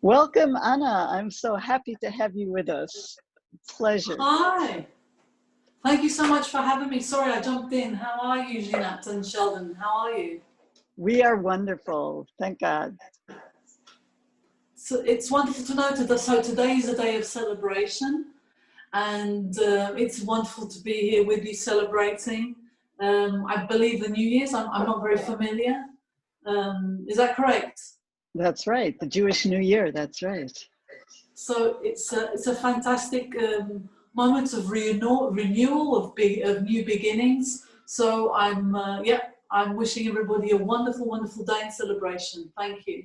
Welcome, Anna. I'm so happy to have you with us. Pleasure. Hi. Thank you so much for having me. Sorry I jumped in. How are you, Jeanette and Sheldon? How are you? We are wonderful. Thank God. So it's wonderful to know that. So today is a day of celebration, and it's wonderful to be here with you celebrating. I believe the New Year's. I'm not very familiar. Is that correct? That's right. The Jewish New Year. That's right. So it's a fantastic moment of renewal of new beginnings. So I'm wishing everybody a wonderful day in celebration. Thank you.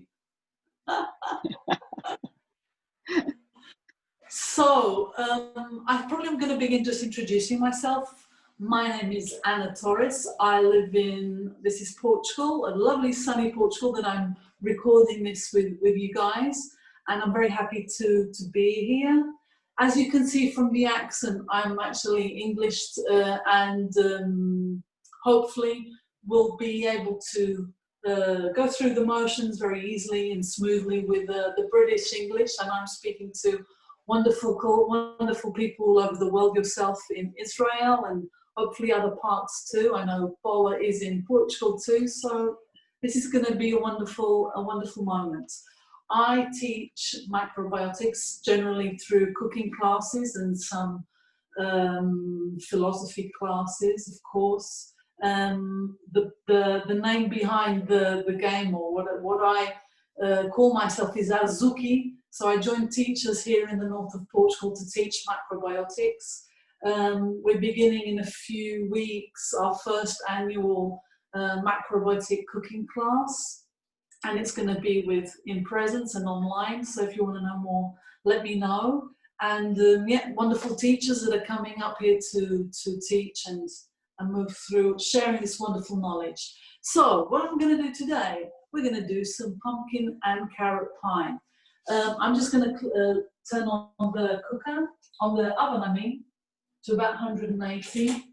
So I probably am going to begin just introducing myself. My name is Anna Torres. I live in, this is Portugal, a lovely sunny Portugal that I'm recording this with you guys. And I'm very happy to be here. As you can see from the accent, I'm actually English and hopefully will be able to go through the motions very easily and smoothly with the British English. And I'm speaking to wonderful people all over the world, yourself in Israel and hopefully other parts too. I know Paula is in Portugal too, so this is going to be a wonderful moment. I teach macrobiotics generally through cooking classes and some philosophy classes, of course. The name behind the game, or what I call myself, is Azuki. So I joined teachers here in the north of Portugal to teach macrobiotics. We're beginning in a few weeks our first annual macrobiotic cooking class, and it's going to be in presence and online. So if you want to know more, let me know. And wonderful teachers that are coming up here to teach and move through sharing this wonderful knowledge. So what I'm going to do today, we're going to do some pumpkin and carrot pie. I'm just going to turn on the cooker, on the oven I mean, to about 180.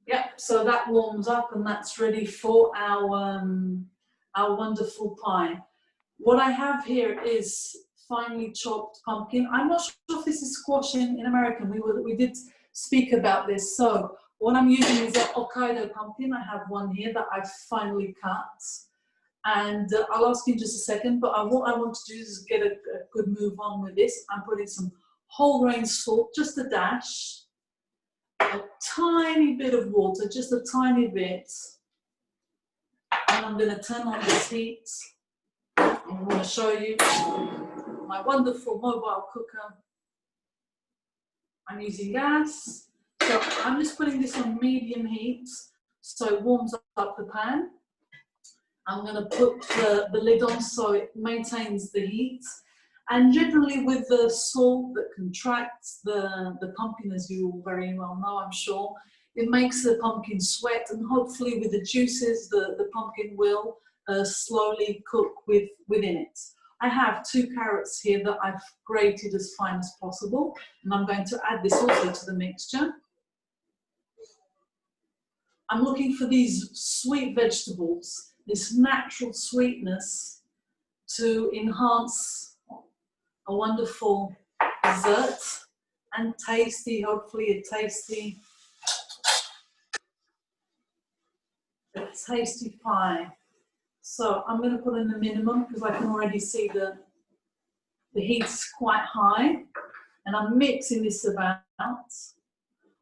Yep, so that warms up and that's ready for our wonderful pie. What I have here is finely chopped pumpkin. I'm not sure if this is squash in American. We did speak about this. So what I'm using is an Hokkaido pumpkin. I have one here that I've finely cut. And I'll ask you in just a second, but what I want to do is get a good move on with this. I'm putting some whole grain salt, just a dash, a tiny bit of water, just a tiny bit. And I'm going to turn on this heat. I'm going to show you my wonderful mobile cooker. I'm using gas. So I'm just putting this on medium heat so it warms up the pan. I'm going to put the lid on so it maintains the heat. And generally with the salt that contracts the pumpkin, as you all very well know, I'm sure, it makes the pumpkin sweat, and hopefully with the juices, the pumpkin will slowly cook within it. I have 2 carrots here that I've grated as fine as possible, and I'm going to add this also to the mixture. I'm looking for these sweet vegetables, this natural sweetness to enhance a wonderful dessert and tasty, hopefully a tasty pie. So I'm going to put in the minimum because I can already see the heat's quite high, and I'm mixing this about.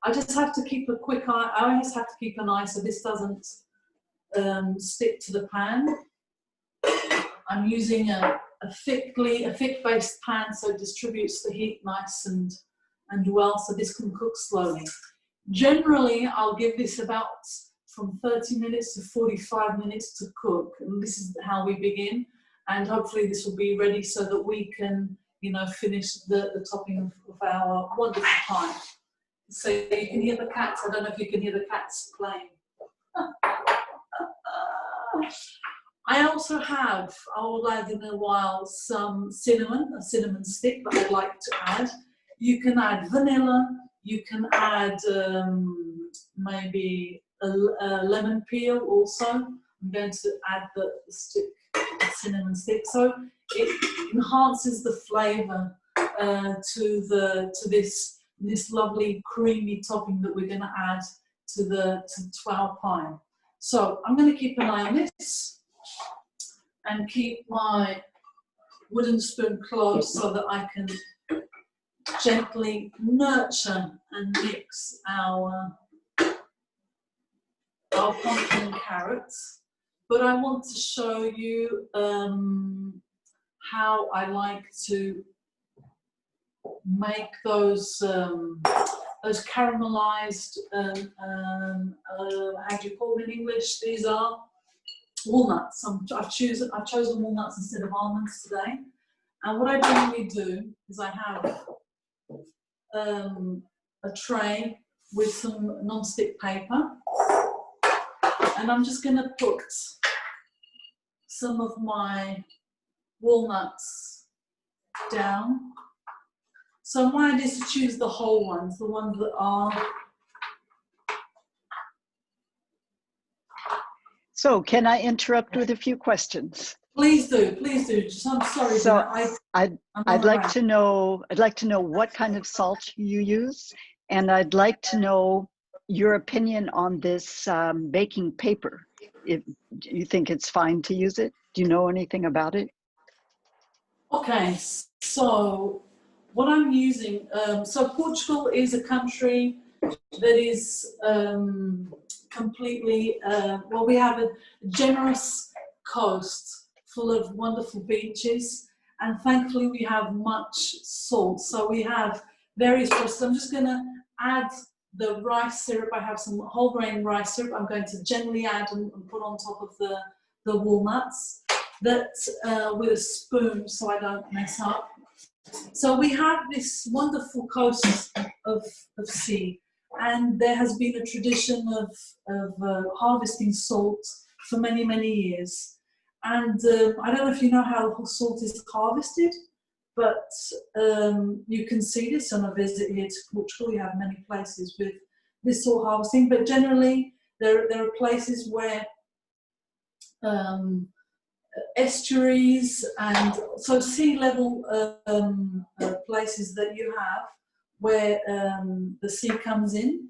I just have to keep a quick eye. I always have to keep an eye so this doesn't stick to the pan. I'm using a thick-based pan so it distributes the heat nice and well, so this can cook slowly. Generally, I'll give this about from 30 minutes to 45 minutes to cook, and this is how we begin. And hopefully this will be ready so that we can, finish the topping of our wonderful pie. So you can hear the cats. I don't know if you can hear the cats playing. I also have, I will add in a while, some cinnamon, a cinnamon stick that I'd like to add. You can add vanilla, you can add maybe a lemon peel also. I'm going to add the stick cinnamon stick. So it enhances the flavour to this lovely creamy topping that we're going to add to our pie. So I'm going to keep an eye on this and keep my wooden spoon close so that I can gently nurture and mix our pumpkin and carrots. But I want to show you how I like to make those caramelized, how do you call them in English? These are walnuts. I've chosen walnuts instead of almonds today. And what I generally do is I have a tray with some non-stick paper, and I'm just going to put some of my walnuts down. So my idea is to choose the whole ones, the ones that are. So can I interrupt with a few questions? Please do, please do. I'm sorry. So I'd like to know what kind of salt you use, and I'd like to know your opinion on this baking paper. If you think it's fine to use it, do you know anything about it? Okay, so what I'm using, so Portugal is a country that is completely, well, we have a generous coast full of wonderful beaches, and thankfully we have much salt. So we have various processes. I'm just going to add the rice syrup. I have some whole grain rice syrup. I'm going to gently add and put on top of the walnuts, that with a spoon so I don't mess up. So we have this wonderful coast of sea, and there has been a tradition of harvesting salt for many, many years. And I don't know if you know how salt is harvested, but you can see this on a visit here to Portugal. You have many places with this salt harvesting, but generally there are places where estuaries and so sea level places that you have where the sea comes in.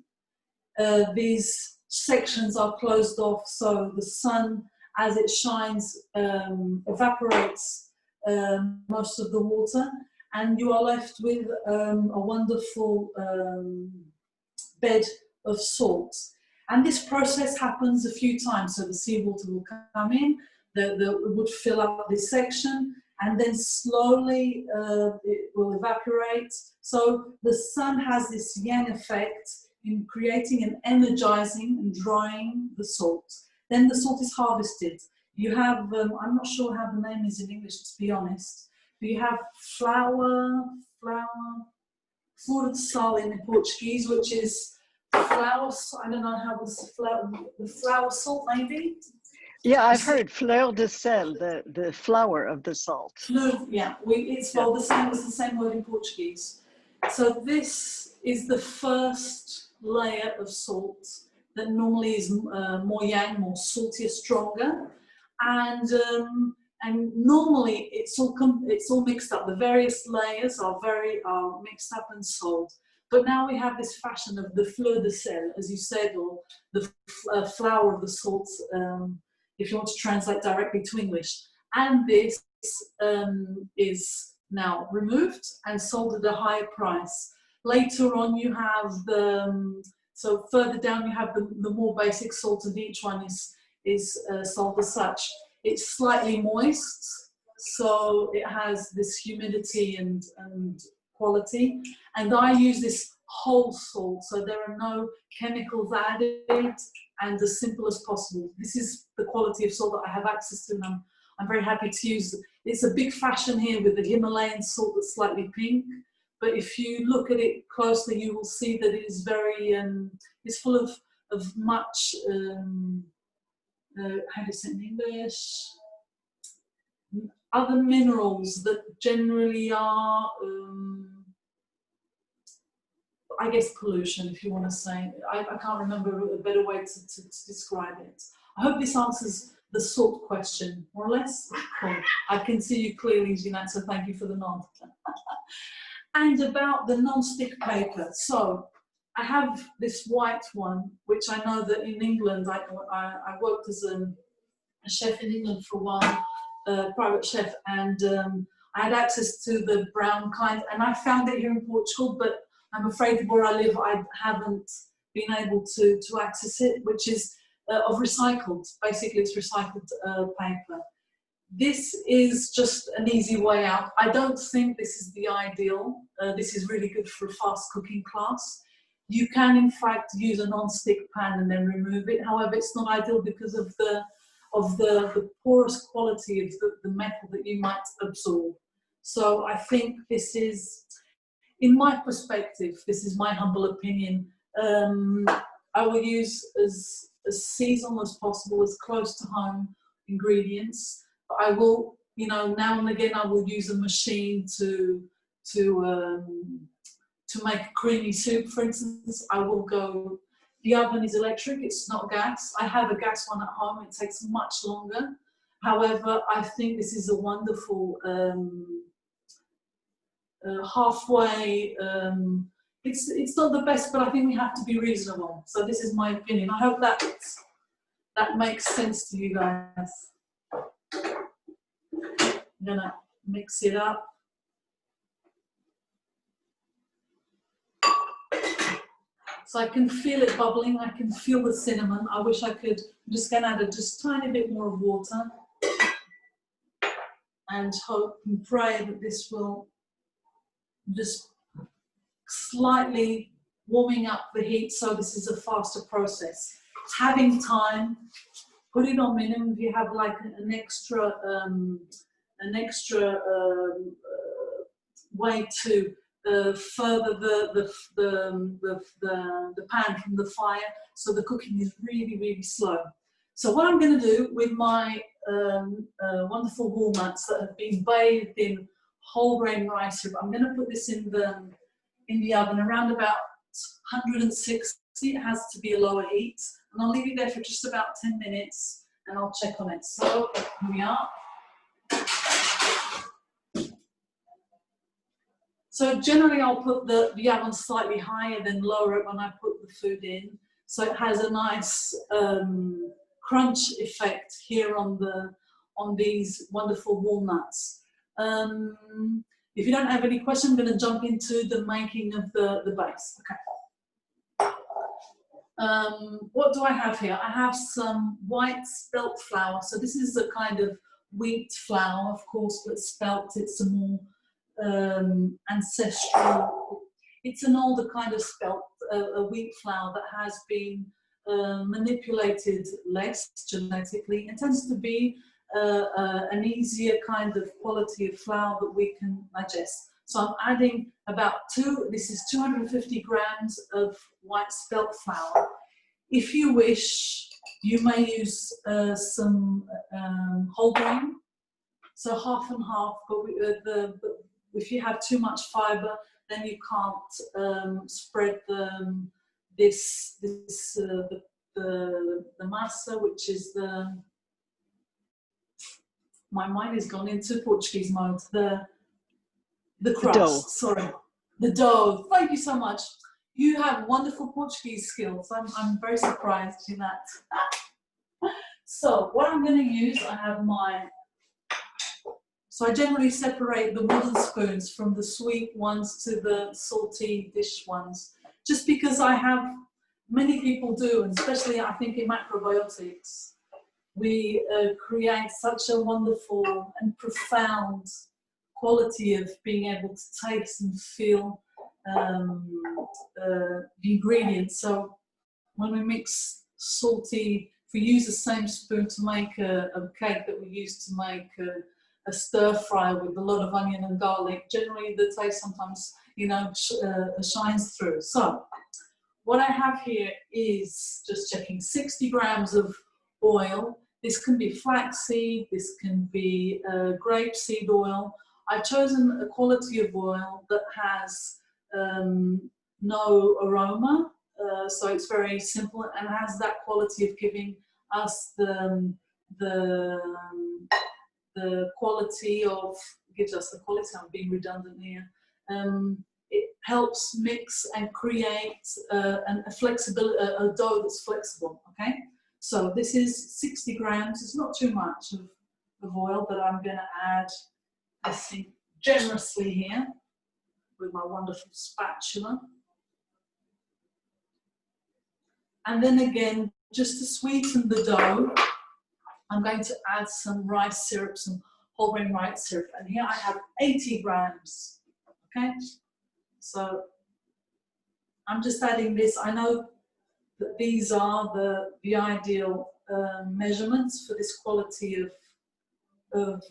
These sections are closed off, so the sun, as it shines, evaporates most of the water, and you are left with a wonderful bed of salt. And this process happens a few times. So the seawater will come in, it would fill up this section, and then slowly it will evaporate. So the sun has this yang effect in creating and energizing and drying the salt. Then the salt is harvested. You have, I'm not sure how the name is in English, to be honest, but you have flor de sal in Portuguese, which is flower, I don't know how the flower salt maybe? Yeah, I've heard fleur de sel, the flower of the salt. Yeah, it's spelled the same, it's the same word in Portuguese. So this is the first layer of salt that normally is more yang, more saltier, stronger, and normally it's all mixed up. The various layers are mixed up and sold. But now we have this fashion of the fleur de sel, as you said, or the flower of the salt, if you want to translate directly to English. And this is now removed and sold at a higher price. Later on, you have so further down you have the more basic salt, and each one is sold as such. It's slightly moist, so it has this humidity and quality. And I use this whole salt, so there are no chemicals added, and as simple as possible. This is the quality of salt that I have access to, and I'm very happy to use. It's a big fashion here with the Himalayan salt that's slightly pink, but if you look at it closely, you will see that it is very, it's full of much, how do you say it in English? Other minerals that generally are, I guess, pollution, if you want to say. I can't remember a better way to describe it. I hope this answers the salt question, more or less? Cool. I can see you clearly, Jeanette, so thank you for the nod. And about the non-stick paper. So I have this white one, which I know that in England, I worked as a chef in England for a while, private chef, and I had access to the brown kind, and I found it here in Portugal, but I'm afraid where I live, I haven't been able to access it, which is of recycled, basically it's recycled paper. This is just an easy way out. I don't think this is the ideal. This is really good for a fast cooking class. You can in fact use a non-stick pan and then remove it. However, it's not ideal because of the porous quality of the metal that you might absorb. So I think this is, in my perspective, this is my humble opinion, I will use as seasonal as possible, as close to home ingredients. But I will, you know, now and again, I will use a machine to make a creamy soup, for instance. I will go, the oven is electric, it's not gas. I have a gas one at home, it takes much longer. However, I think this is a wonderful halfway, it's not the best, but I think we have to be reasonable. So this is my opinion. I hope that makes sense to you guys. I'm gonna mix it up. So I can feel it bubbling, I can feel the cinnamon. I wish I could. I'm just gonna add just a tiny bit more of water and hope and pray that this will just slightly warming up the heat, so this is a faster process. Having time, put it on minimum. If you have like an extra way to further the pan from the fire, so the cooking is really, really slow. So what I'm going to do with my wonderful walnuts that have been bathed in whole grain rice syrup, I'm going to put this in the oven around about 160. It has to be a lower heat, and I'll leave it there for just about 10 minutes and I'll check on it. So here we are. So generally I'll put the oven slightly higher, then lower it when I put the food in, so it has a nice crunch effect here on these wonderful walnuts. If you don't have any questions, I'm going to jump into the making of the base. Okay. What do I have here? I have some white spelt flour. So this is a kind of wheat flour, of course, but spelt. It's a more ancestral. It's an older kind of spelt, a wheat flour that has been manipulated less genetically. It tends to be an easier kind of quality of flour that we can digest. So I'm adding about this is 250 grams of white spelt flour. If you wish, you may use some whole grain, so half and half, but if you have too much fiber, then you can't spread the massa, which is my mind has gone into Portuguese mode. The crust, dough. sorry, the dough. Thank you so much. You have wonderful Portuguese skills. I'm very surprised in that. So what I'm going to use, I have so I generally separate the wooden spoons from the sweet ones to the salty dish ones, just because many people do, and especially I think in macrobiotics, we create such a wonderful and profound quality of being able to taste and feel the ingredients. So when we mix salty, if we use the same spoon to make a cake that we use to make a stir fry with a lot of onion and garlic, generally the taste sometimes, you know, shines through. So what I have here is, just checking, 60 grams of oil. This can be flaxseed, this can be grapeseed oil. I've chosen a quality of oil that has no aroma, so it's very simple and has that quality of giving us the the quality of, gives us the quality, I'm being redundant here. It helps mix and create a flexible, a dough that's flexible, okay? So this is 60 grams, it's not too much of oil, but I'm gonna add, I think, generously here with my wonderful spatula. And then again, just to sweeten the dough, I'm going to add some rice syrup, some whole grain rice syrup. And here I have 80 grams, okay? So I'm just adding this. I know that these are the ideal measurements for this quality of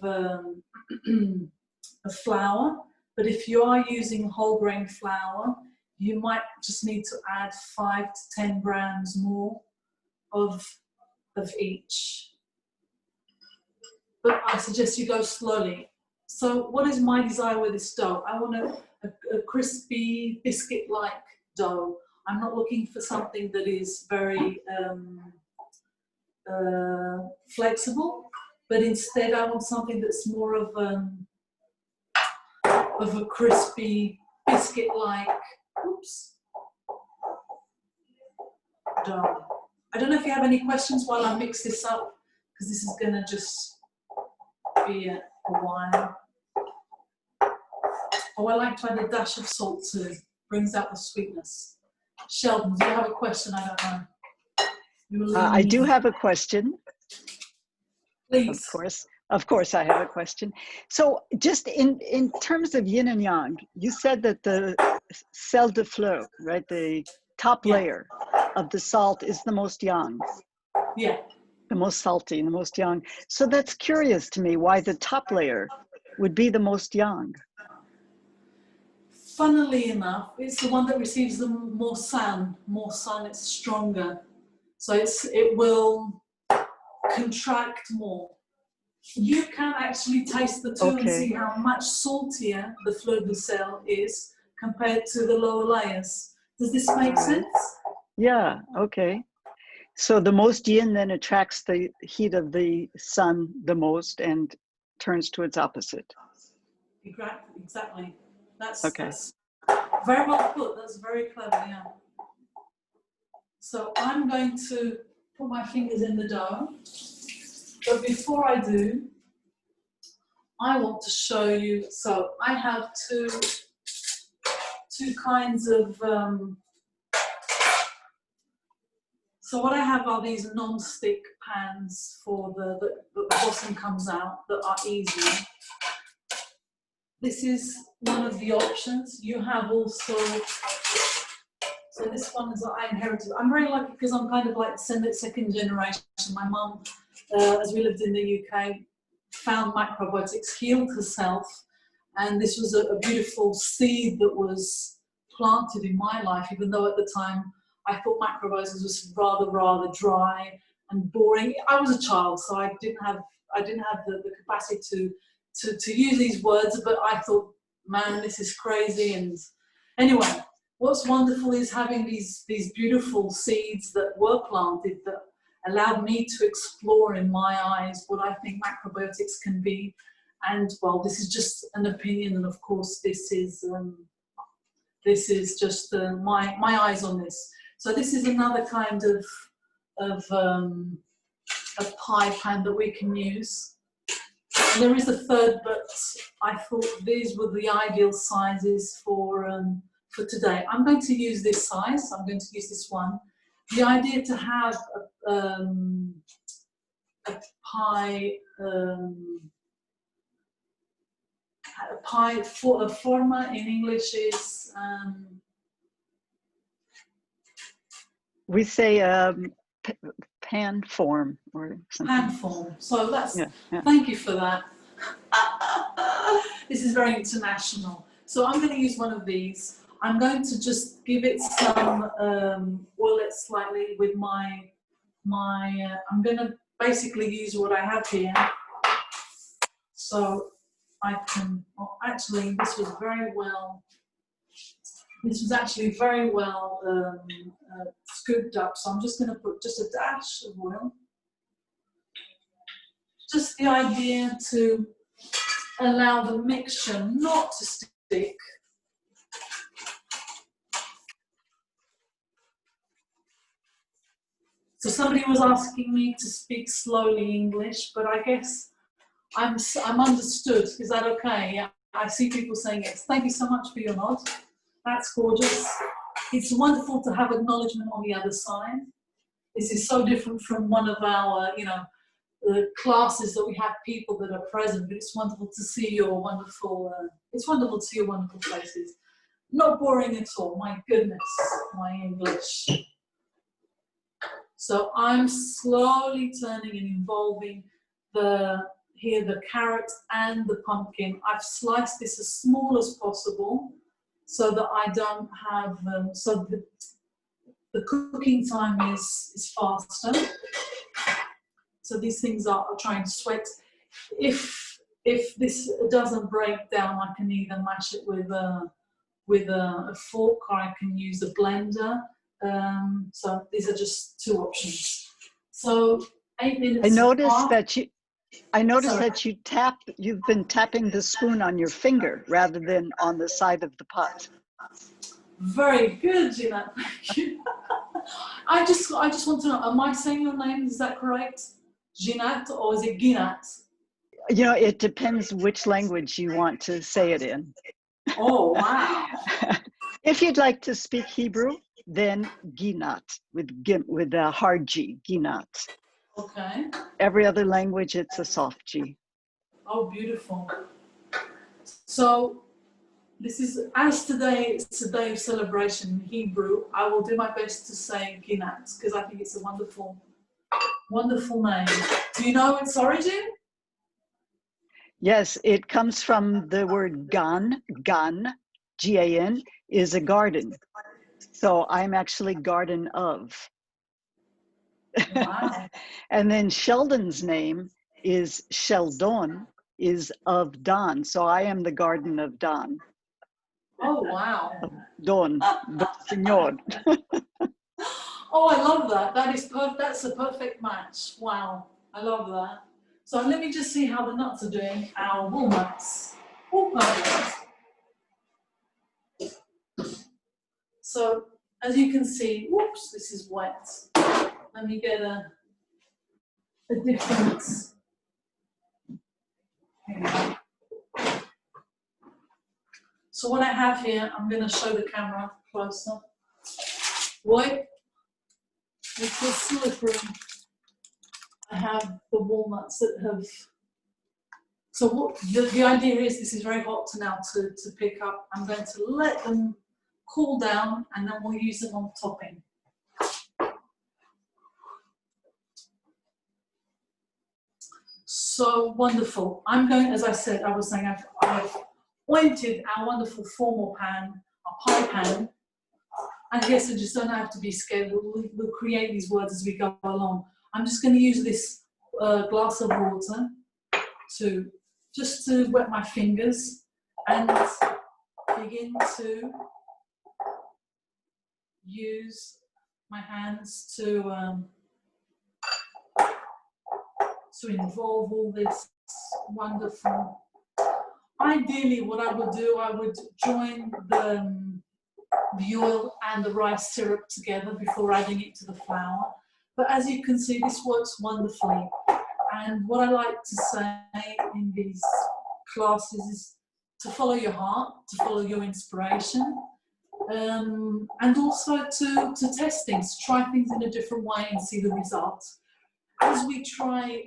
flour. But if you are using whole grain flour, you might just need to add 5 to 10 grams more of each. But I suggest you go slowly. So what is my desire with this dough? I want a crispy biscuit-like dough. I'm not looking for something that is very flexible, but instead I want something that's more of a crispy biscuit-like, oops, dough. I don't know if you have any questions while I mix this up, because this is going to just be a while. Oh, I like to add a dash of salt too. Brings out the sweetness. Sheldon, do you have a question? I don't know. I do have a question. Please. Of course I have a question. So just in terms of yin and yang, you said that the sel de fleur, right, the top layer of the salt is the most yang. Yeah. The most salty and the most yang. So that's curious to me why the top layer would be the most yang. Funnily enough, it's the one that receives the more sun. More sun, it's stronger. So it will contract more. You can actually taste the two and see how much saltier the fleur de sel is compared to the lower layers. Does this make sense? Yeah, okay. So the most yin then attracts the heat of the sun the most and turns to its opposite. Exactly. That's very well put. That's very clever, yeah. So I'm going to put my fingers in the dough. But before I do, I want to show you, so I have two kinds of, so what I have are these non-stick pans for the bottom comes out that are easy. This is one of the options. You have also, so this one is I inherited. I'm very lucky because I'm kind of like second generation. My mum, as we lived in the UK, found macrobiotics, healed herself, and this was a beautiful seed that was planted in my life, even though at the time I thought macrobiotics was rather dry and boring. I was a child, so I didn't have the capacity to use these words, but I thought, man, this is crazy. And anyway, what's wonderful is having these beautiful seeds that were planted that allowed me to explore in my eyes what I think macrobiotics can be. And well, this is just an opinion, and of course this is just my eyes on this. So this is another kind of pie pan that we can use. And there is a third, but I thought these were the ideal sizes for today. I'm going to use this size. I'm going to use this one. The idea to have a pie for a forma in English is we say pan form or something. Pan form. So that's thank you for that. This is very international. So I'm going to use one of these. I'm going to just give it some oil it slightly with my I'm going to basically use what I have here. So I can, well, actually this was actually very well scooped up. So I'm just going to put just a dash of oil. just the idea to allow the mixture not to stick. So somebody was asking me to speak slowly English, but I guess I'm understood. Is that okay? Yeah, I see people saying yes. Thank you so much for your nod. That's gorgeous. It's wonderful to have acknowledgement on the other side. This is so different from one of our, the classes that we have people that are present, but it's wonderful to see your wonderful, it's wonderful to see your wonderful faces. Not boring at all, my goodness, my English. So I'm slowly turning and involving the carrot and the pumpkin. I've sliced this as small as possible so that I don't have, so the cooking time is faster. So these things are trying to sweat. If this doesn't break down, I can either mash it with a fork, or I can use a blender. So these are just two options. So 8 minutes. I noticed that Sorry. you've been tapping the spoon on your finger rather than on the side of the pot. Very good, Gina. Thank you. I just want to know, am I saying your name, is that correct? Ginat, or is it Ginat? It depends which language you want to say it in. Oh, wow. If you'd like to speak Hebrew, then Ginat with a hard G, Ginat. Okay. Every other language, it's a soft G. Oh, beautiful. So this is, as today it's a day of celebration in Hebrew, I will do my best to say Ginat, because I think it's a wonderful, wonderful name. Do you know its origin? Yes, it comes from the word gan, G-A-N, is a garden. So I'm actually garden of. Wow. And then Sheldon's name is Sheldon, is of Don. So I am the garden of Don. Oh, wow. Don Señor. Oh, I love that. That's a perfect match. Wow, I love that. So let me just see how the nuts are doing. Our walnuts. Oh, perfect. So as you can see, whoops, this is wet. Let me get a difference. So what I have here, I'm going to show the camera closer. Right, it's slippery. I have the walnuts that have. So what the idea is, this is very hot now to pick up. I'm going to let them cool down, and then we'll use them on topping. So wonderful. I'm going, as I said, I was saying, I've pointed our wonderful formal pan, our pie pan. And yes, I just don't have to be scared. We'll create these words as we go along. I'm just going to use this glass of water just to wet my fingers and begin to use my hands to involve all this wonderful. Ideally, what I would do, I would join the oil and the rice syrup together before adding it to the flour. But as you can see, this works wonderfully. And what I like to say in these classes is to follow your heart, to follow your inspiration, and also to test things, to try things in a different way and see the results. As we try,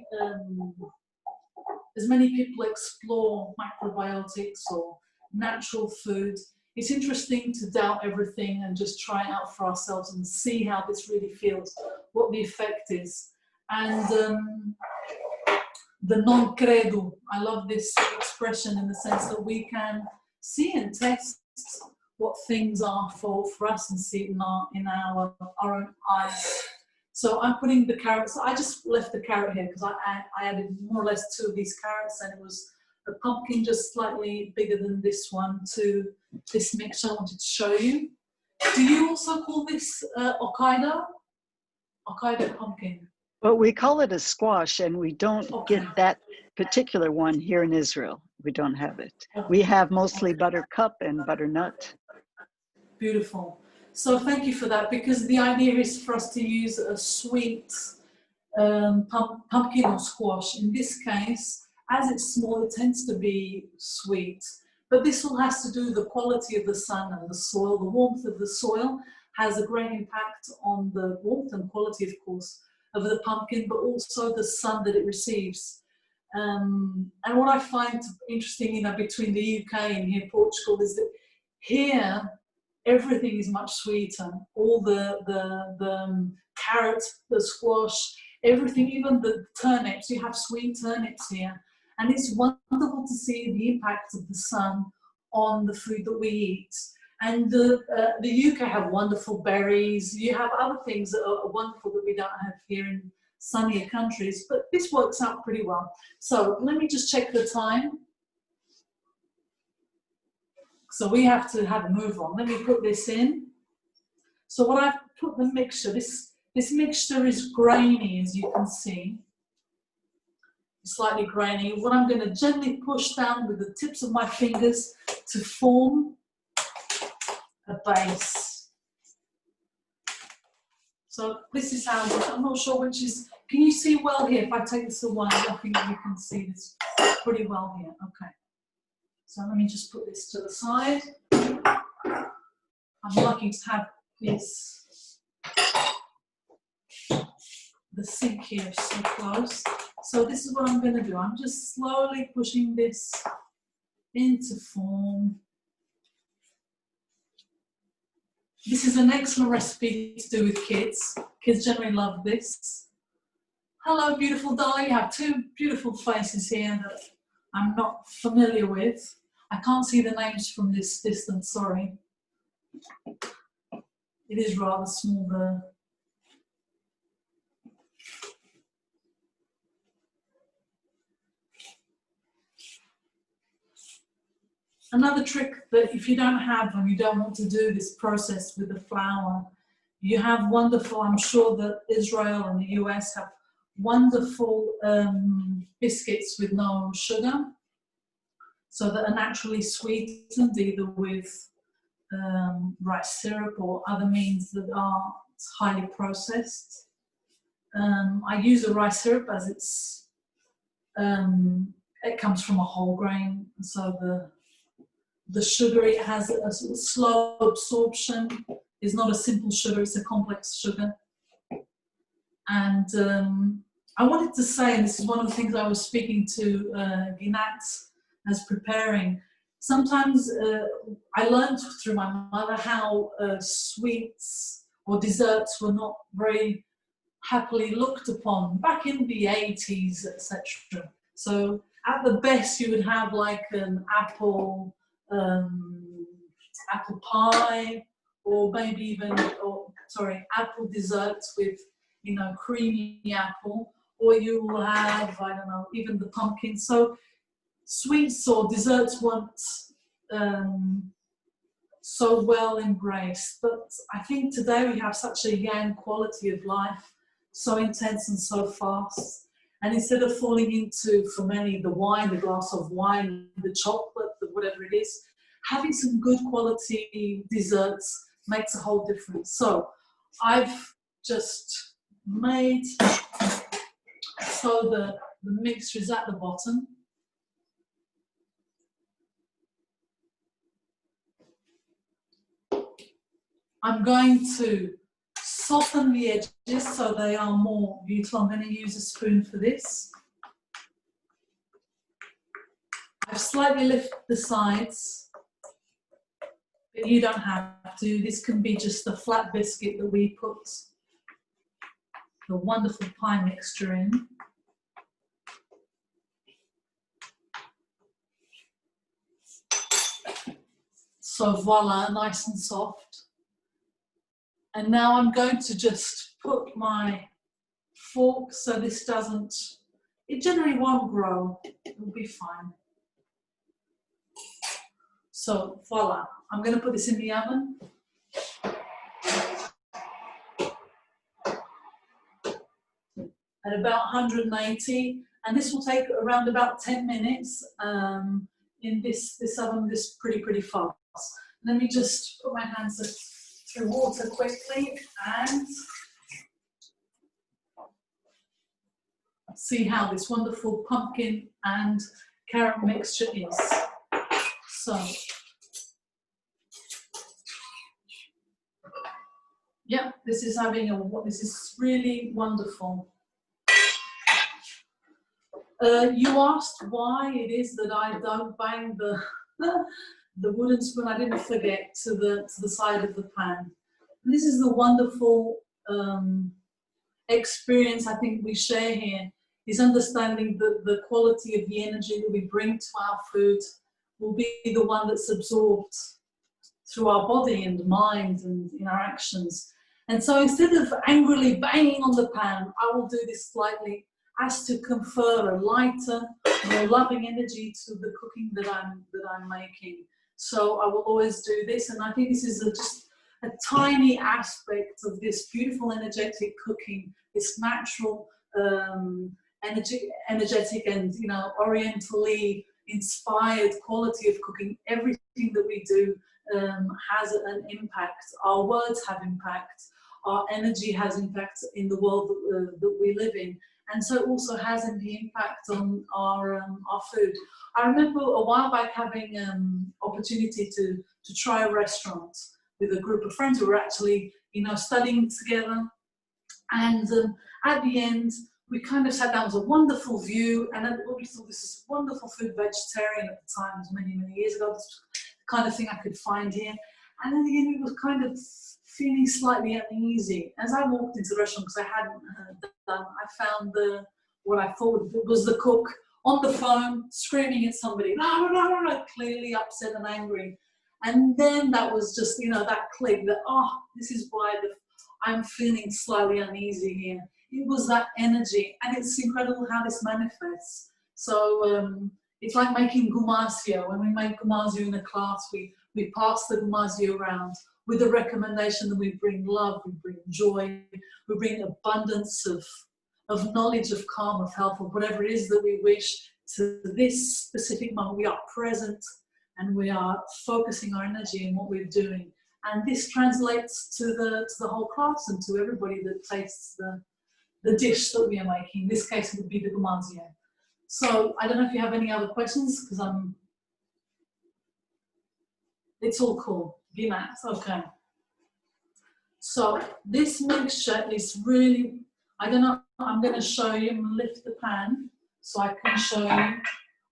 as many people explore macrobiotics or natural food, it's interesting to doubt everything and just try it out for ourselves and see how this really feels, what the effect is. And the non credo, I love this expression in the sense that we can see and test what things are for us and see it in our own eyes. So I'm putting the carrots, I just left the carrot here because I added more or less 2 of these carrots, and it was a pumpkin just slightly bigger than this one to this mixture I wanted to show you. Do you also call this Hokkaido? Hokkaido pumpkin. But we call it a squash, and we don't Okay. get that particular one here in Israel. We don't have it. Okay. We have mostly buttercup and butternut. Beautiful. So thank you for that, because the idea is for us to use a sweet pumpkin or squash. In this case, as it's small, it tends to be sweet. But this all has to do with the quality of the sun and the soil. The warmth of the soil has a great impact on the warmth and quality, of course, of the pumpkin, but also the sun that it receives. And what I find interesting, between the UK and here, Portugal, is that here everything is much sweeter. All the carrots, the squash, everything, even the turnips. You have sweet turnips here, and it's wonderful to see the impact of the sun on the food that we eat. And the UK have wonderful berries. You have other things that are wonderful that we don't have here in sunnier countries, but this works out pretty well. So let me just check the time. So we have to have a move on. Let me put this in. So what I've put the mixture, this mixture is grainy, as you can see. It's slightly grainy. What I'm going to gently push down with the tips of my fingers to form a base. So this is how, I'm not sure which is, can you see well here? If I take this away, I think you can see this pretty well here. Okay. So let me just put this to the side. I'm lucky to have this, the sink here so close. So this is what I'm going to do. I'm just slowly pushing this into form. This is an excellent recipe to do with kids. Kids generally love this. Hello, beautiful darling. You have two beautiful faces here that I'm not familiar with. I can't see the names from this distance, sorry. It is rather small there. Another trick that if you don't have and you don't want to do this process with the flour, you have wonderful, I'm sure that Israel and the US have wonderful biscuits with no sugar, so that are naturally sweetened either with rice syrup or other means that are highly processed. I use a rice syrup as it's, it comes from a whole grain, so the sugar, it has a sort of slow absorption. It's not a simple sugar, it's a complex sugar. And I wanted to say, and this is one of the things I was speaking to Ginat as preparing, sometimes I learned through my mother how sweets or desserts were not very happily looked upon back in the 80s, etc. So at the best you would have like an apple pie, or maybe even, apple desserts with, creamy apple, or you will have, I don't know, even the pumpkin. So sweets or desserts weren't so well embraced, but I think today we have such a yang quality of life, so intense and so fast. And instead of falling into, for many, the wine, the glass of wine, the chocolate, whatever it is, having some good quality desserts makes a whole difference. So I've just made, so the mixture is at the bottom. I'm going to soften the edges so they are more beautiful. I'm going to use a spoon for this. I've slightly lifted the sides, but you don't have to. This can be just a flat biscuit that we put the wonderful pie mixture in. So voila, nice and soft. And now I'm going to just put my fork so this doesn't, it generally won't grow, it will be fine. So voila, I'm going to put this in the oven. at about 180, and this will take around about 10 minutes in this oven, this pretty fast. Let me just put my hands through water quickly and see how this wonderful pumpkin and carrot mixture is. So, yeah, this is really wonderful. You asked why it is that I don't bang the the wooden spoon. I didn't forget, to the side of the pan. And this is the wonderful experience I think we share here, is understanding that the quality of the energy that we bring to our food will be the one that's absorbed through our body and mind and in our actions. And so instead of angrily banging on the pan, I will do this slightly as to confer a lighter, more loving energy to the cooking that I'm making. So I will always do this, and I think this is just a tiny aspect of this beautiful energetic cooking, this natural energetic and orientally inspired quality of cooking. Everything that we do has an impact. Our words have impact. Our energy has impact in the world that we live in. And so it also has an impact on our food. I remember a while back having opportunity to try a restaurant with a group of friends who were actually studying together. And at the end, we kind of sat down. It was a wonderful view, and we thought this is wonderful food, vegetarian at the time, it was many years ago. This was the kind of thing I could find here. And in the end, we were kind of feeling slightly uneasy. As I walked into the restaurant, because I hadn't done, I found what I thought was the cook on the phone screaming at somebody, no, clearly upset and angry. And then that was just, that click that, this is why I'm feeling slightly uneasy here. It was that energy, and it's incredible how this manifests. So it's like making gumasio. When we make gumasio in a class, we pass the gumasio around with the recommendation that we bring love, we bring joy, we bring abundance of knowledge, of calm, of health, of whatever it is that we wish to this specific moment. We are present and we are focusing our energy in what we're doing. And this translates to the whole class and to everybody that tastes the dish that we are making. In this case, it would be the gumasio. So I don't know if you have any other questions, because it's all cool. Ginat, okay. So this mixture is really, I'm going to show you. I'm going to lift the pan so I can show you.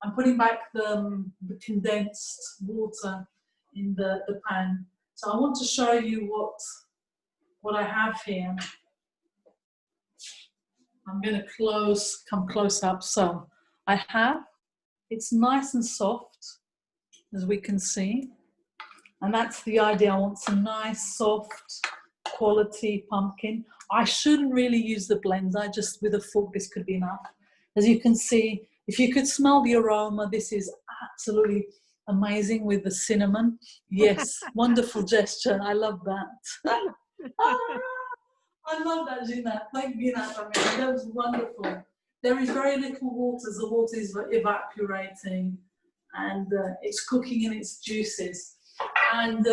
I'm putting back the condensed water in the pan. So I want to show you what I have here. I'm going to come close up. So I have, it's nice and soft, as we can see. And that's the idea. I want some nice, soft, quality pumpkin. I shouldn't really use the blender, just with a fork, this could be enough. As you can see, if you could smell the aroma, this is absolutely amazing with the cinnamon. Yes, wonderful gesture. I love that. I love that, Gina. Thank you, Gina. That was wonderful. There is very little water. The water is evaporating, and it's cooking in its juices. And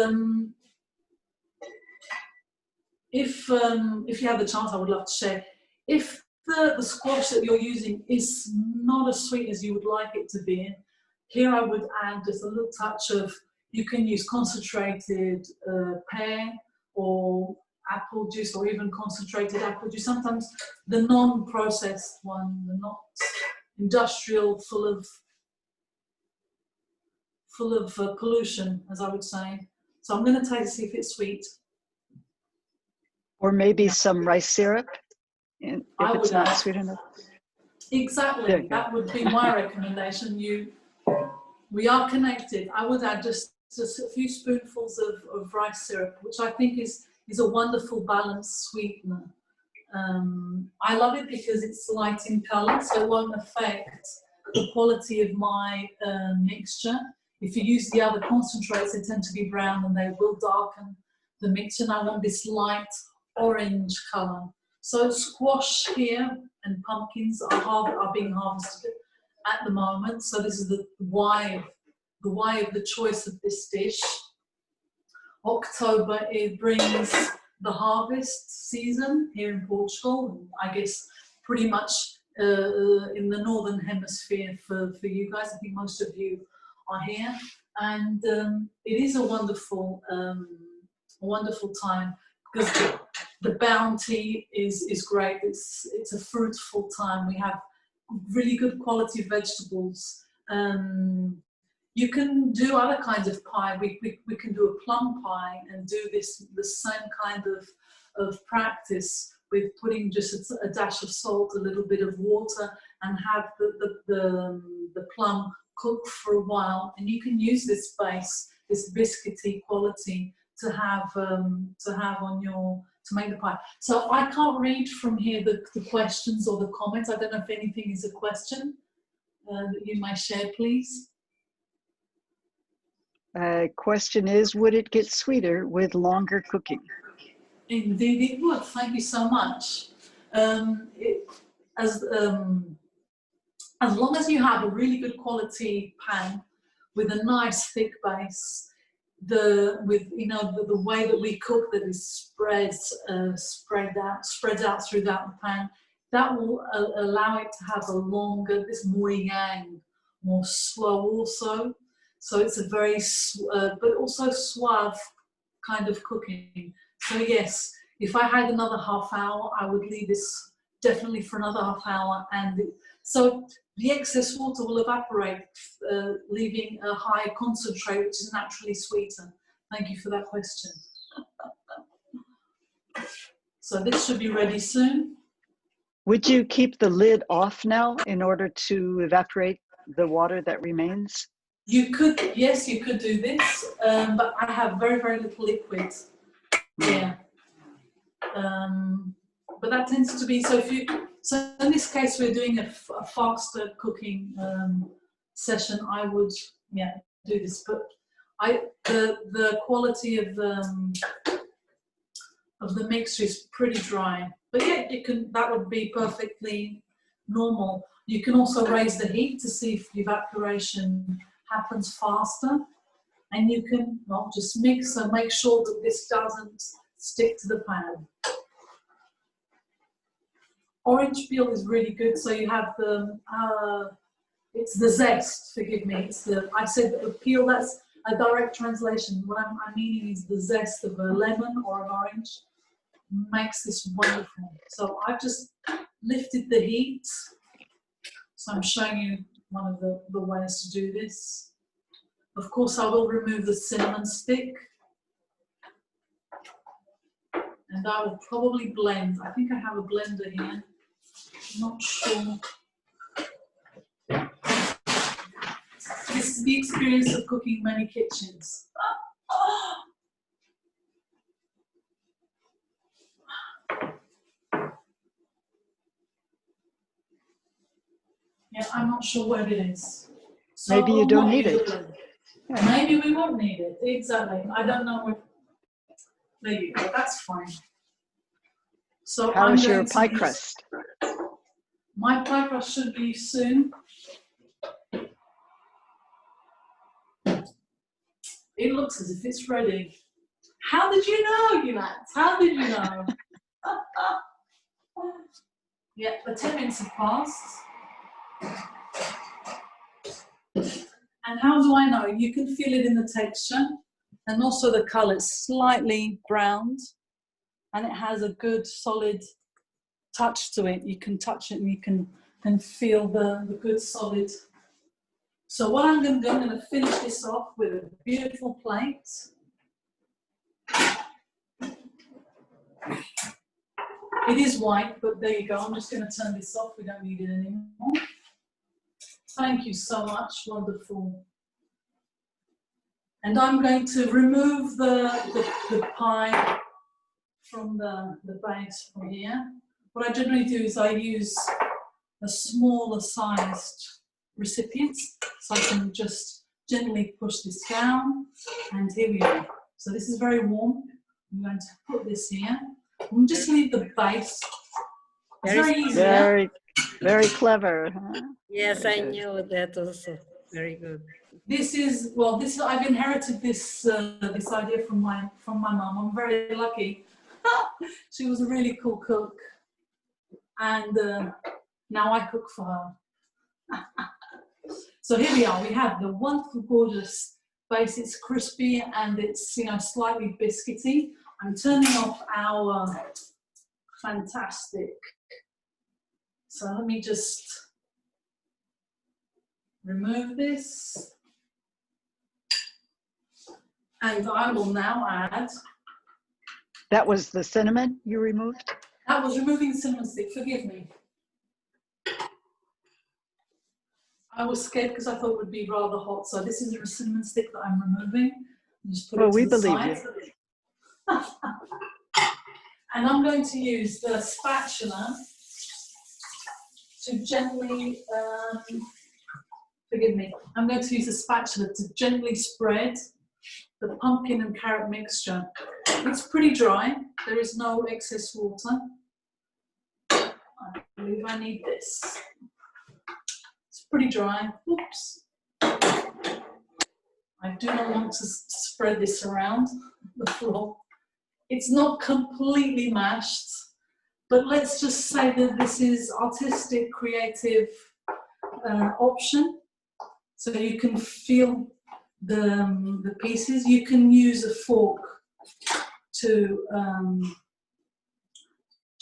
if you have the chance, I would love to share. If the squash that you're using is not as sweet as you would like it to be, here I would add just a little touch of, you can use concentrated pear or apple juice, or even concentrated apple juice. Sometimes the non-processed one, the not industrial, full of pollution, as I would say. So I'm going to taste, see if it's sweet. Or maybe some rice syrup, if it's not sweet enough. Exactly, that would be my recommendation. We are connected. I would add just a few spoonfuls of rice syrup, which I think is a wonderful balanced sweetener. I love it because it's light in color, so it won't affect the quality of my mixture. If you use the other concentrates, they tend to be brown and they will darken the mixture. And I want this light orange color. So squash here and pumpkins are being harvested at the moment. So this is the why of the choice of this dish. October, it brings the harvest season here in Portugal. I guess pretty much in the northern hemisphere for you guys. I think most of you are here, and it is a wonderful time because the bounty is great. It's a fruitful time. We have really good quality vegetables. You can do other kinds of pie. We can do a plum pie and do the same kind of practice with putting just a dash of salt, a little bit of water, and have the plum cook for a while. And you can use this base, this biscuity quality, to have on your, to make the pie. So I can't read from here the questions or the comments. I don't know if anything is a question that you might share, please. Question is, would it get sweeter with longer cooking? Indeed it would. Thank you so much. As long as you have a really good quality pan with a nice thick base, the way that we cook, that is spread out through that pan, that will allow it to have a longer, this more yang, more slow also. So it's a very, but also suave kind of cooking. So yes, if I had another half hour, I would leave this definitely for another half hour. And so the excess water will evaporate, leaving a high concentrate, which is naturally sweeter. Thank you for that question. So this should be ready soon. Would you keep the lid off now in order to evaporate the water that remains? You could, yes, you could do this, but I have very, very little liquid here. But that tends to be, so in this case we're doing a faster cooking session, I would, yeah, do this. But the quality of the mixture is pretty dry. But yeah, that would be perfectly normal. You can also raise the heat to see if the evaporation happens faster, and you can just mix and make sure that this doesn't stick to the pan. Orange peel is really good, so you have it's the zest, forgive me, I said the peel, that's a direct translation. What I'm meaning is the zest of a lemon or an orange makes this wonderful. So I've just lifted the heat, so I'm showing you one of the ways to do this. Of course, I will remove the cinnamon stick, and I will probably blend. I think I have a blender here. I'm not sure. This is the experience of cooking many kitchens. Yeah, I'm not sure where it is. So maybe you don't need it. Yeah. Maybe we won't need it. Exactly. I don't know where. There you go. That's fine. So how is your pie crust? My pie crust should be soon. It looks as if it's ready. How did you know, you lads? How did you know? Yeah, the 10 minutes have passed. And how do I know? You can feel it in the texture, and also the colour is slightly browned, and it has a good solid touch to it. You can touch it and you can feel the good solid. So what I'm going to do, I'm going to finish this off with a beautiful plate. It is white, but there you go. I'm just going to turn this off. We don't need it anymore. Thank you so much. Wonderful. And I'm going to remove the pie from the base from here. What I generally do is I use a smaller sized recipient, so I can just gently push this down, and here we go. So this is very warm. I'm going to put this here. And just leave the base It's Very very smart. easy, yeah? Very clever. Huh? Yes, Very I good. knew that also. Very good. This is, well, this I've inherited this this idea from my mum. I'm very lucky. She was a really cool cook, and now I cook for her. So here we are. We have the wonderful, gorgeous base. It's crispy and it's, you know, slightly biscuity. I'm turning off our fantastic. So let me just remove this. And I will now add. That was the cinnamon you removed? That was removing the cinnamon stick, forgive me. I was scared because I thought it would be rather hot. So this is a cinnamon stick that I'm removing. Just put it We to the believe side. you. And I'm going to use the spatula to gently, forgive me, I'm going to use the spatula to gently spread the pumpkin and carrot mixture. It's pretty dry. There is no excess water. I believe I need this. It's pretty dry. Oops. I do not want to spread this around the floor. It's not completely mashed, but let's just say that this is artistic, creative option. So you can feel the pieces. You can use a fork to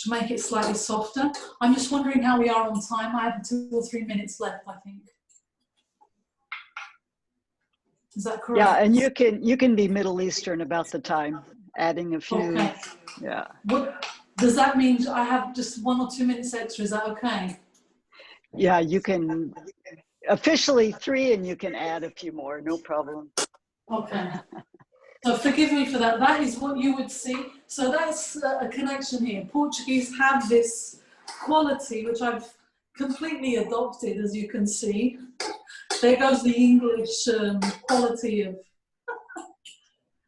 make it slightly softer. I'm just wondering how we are on time. I have 2 or 3 minutes left, I think. Is that correct? Yeah, and you can be Middle Eastern about the time, adding a few. Okay. Yeah. What does that mean? I have just 1 or 2 minutes extra. Is that okay? Yeah, you can officially 3, and you can add a few more. No problem. Okay. So forgive me for that. That is what you would see. So that's a connection here. Portuguese have this quality, which I've completely adopted, as you can see. There goes the English quality of,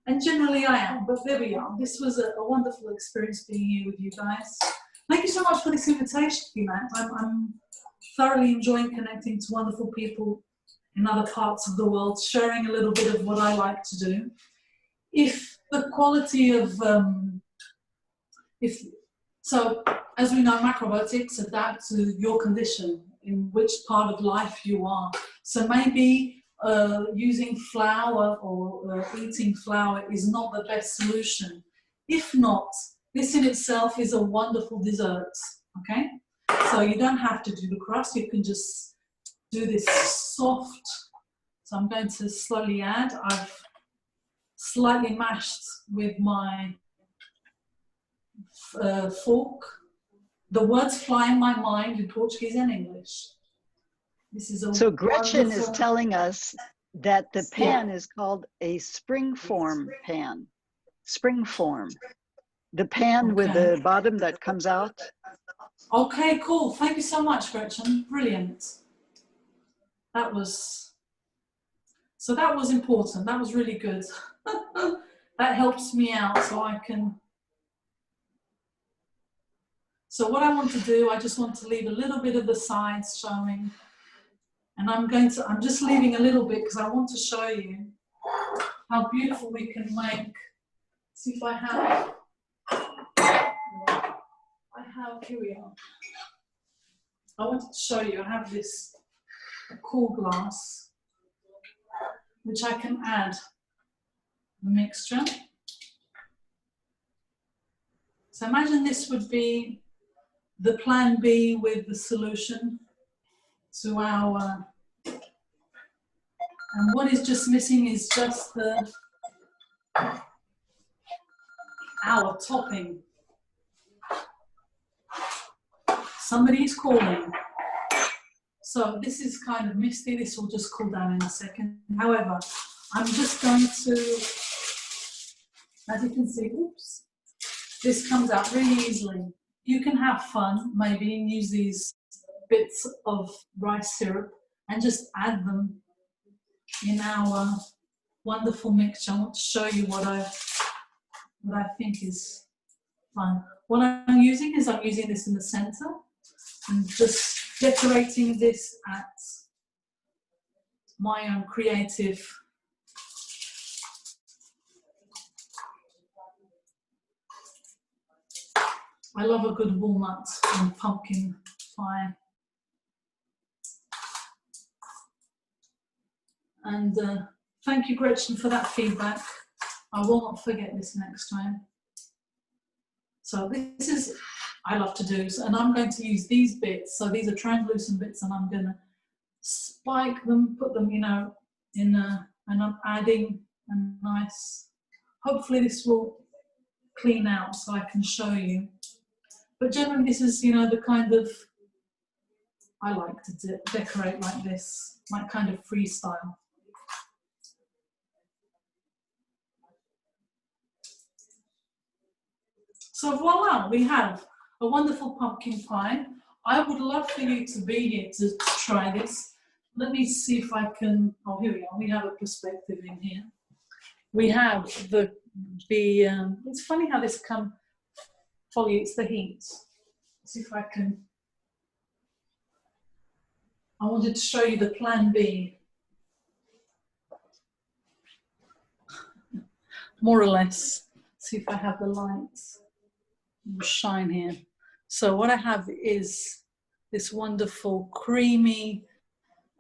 and generally I am, but there we are. This was a wonderful experience being here with you guys. Thank you so much for this invitation, Matt. I'm thoroughly enjoying connecting to wonderful people in other parts of the world, sharing a little bit of what I like to do. If the quality of, so as we know, macrobiotics adapt to your condition, in which part of life you are. So maybe using flour or eating flour is not the best solution. If not, this in itself is a wonderful dessert, okay? So you don't have to do the crust, you can just do this soft. So I'm going to slowly add. I've slightly mashed with my fork. The words fly in my mind in Portuguese and English. This is a So Gretchen wonderful... is telling us that the pan is called a springform pan. Springform. The pan with the bottom that comes out. Okay, cool. Thank you so much, Gretchen. Brilliant. That was... So that was important. That was really good. That helps me out so I can... So what I want to do, I just want to leave a little bit of the sides showing. And I'm just leaving a little bit because I want to show you how beautiful we can make. See if I have, here we are. I wanted to show you, I have this cool glass, which I can add the mixture. So imagine this would be the plan B with the solution to our, and what is just missing is just our topping. Somebody's calling. So this is kind of misty, this will just cool down in a second. However, I'm just going to, as you can see, oops, this comes out really easily. You can have fun, maybe, and use these bits of rice syrup and just add them in our wonderful mixture. I want to show you what I think is fun. what I'm using is I'm using this in the center and just decorating this at my own creative I love a good walnut and pumpkin pie. And thank you, Gretchen, for that feedback. I will not forget this next time. So this is, I love to do, and I'm going to use these bits. So these are translucent bits, and I'm going to spike them, put them, you know, in and I'm adding a nice, hopefully this will clean out so I can show you. But generally this is, you know, the kind of, I like to decorate like this, like kind of freestyle. So voila, we have a wonderful pumpkin pie. I would love for you to be here to try this. Let me see if I can, oh, here we are. We have a perspective in here. We have the it's funny how this it's the heat. Let's see if I can, I wanted to show you the plan B. More or less. See if I have the lights. Shine here. So what I have is this wonderful creamy,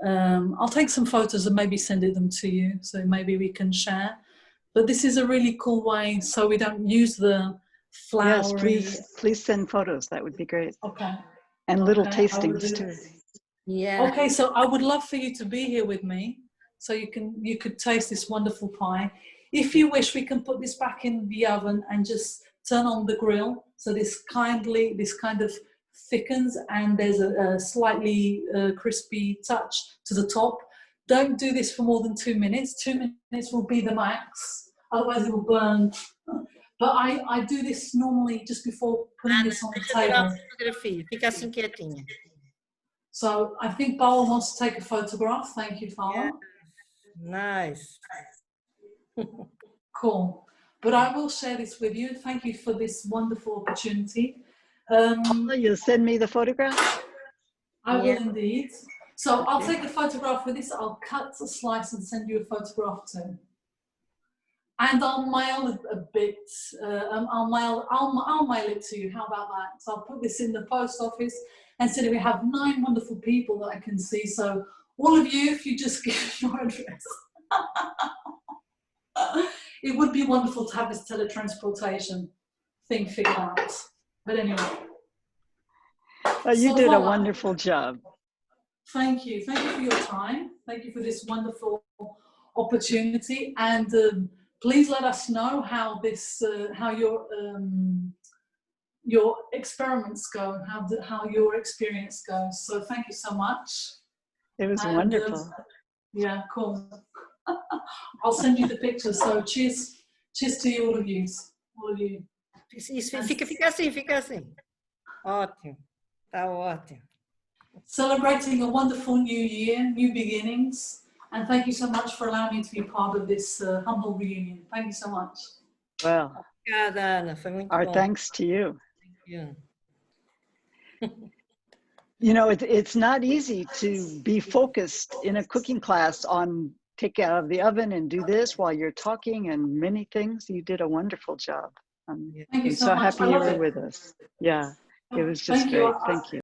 I'll take some photos and maybe send them to you so maybe we can share. But this is a really cool way so we don't use the flowery. Yes, please send photos. That would be great. Okay. And little tastings too. Yeah. Okay, so I would love for you to be here with me so you could taste this wonderful pie. If you wish, we can put this back in the oven and just turn on the grill. So this kind of thickens and there's a slightly crispy touch to the top. Don't do this for more than 2 minutes. 2 minutes will be the max, otherwise it will burn. But I do this normally just before putting this on the table. Fica assim quietinha. So I think Paula wants to take a photograph. Thank you, Paula. Yeah. Nice. Cool. But I will share this with you. Thank you for this wonderful opportunity. You'll send me the photograph? I will indeed. So I'll take a photograph with this. I'll cut a slice and send you a photograph too. And I'll mail a bit. I'll mail it to you. How about that? So I'll put this in the post office. And so we have 9 wonderful people that I can see. So all of you, if you just give your address. It would be wonderful to have this teletransportation thing figured out. But anyway. You did a wonderful job. Thank you. Thank you for your time. Thank you for this wonderful opportunity. And please let us know how this, how your experiments go, how your experience goes. So thank you so much. It was wonderful. Yeah, cool. I'll send you the pictures. So cheers to you, all of you. Isso, fica assim. Ótimo. Tá ótimo. Celebrating a wonderful new year, new beginnings. And thank you so much for allowing me to be part of this humble reunion. Thank you so much. Well, Obrigada, Ana. Foi muito our bom. thanks to you. Thank you. You know, it's not easy to be focused in a cooking class on take it out of the oven and do this while you're talking and many things. You did a wonderful job. Thank you I'm so so much. happy you were with us. Yeah, it was just great. Thank you.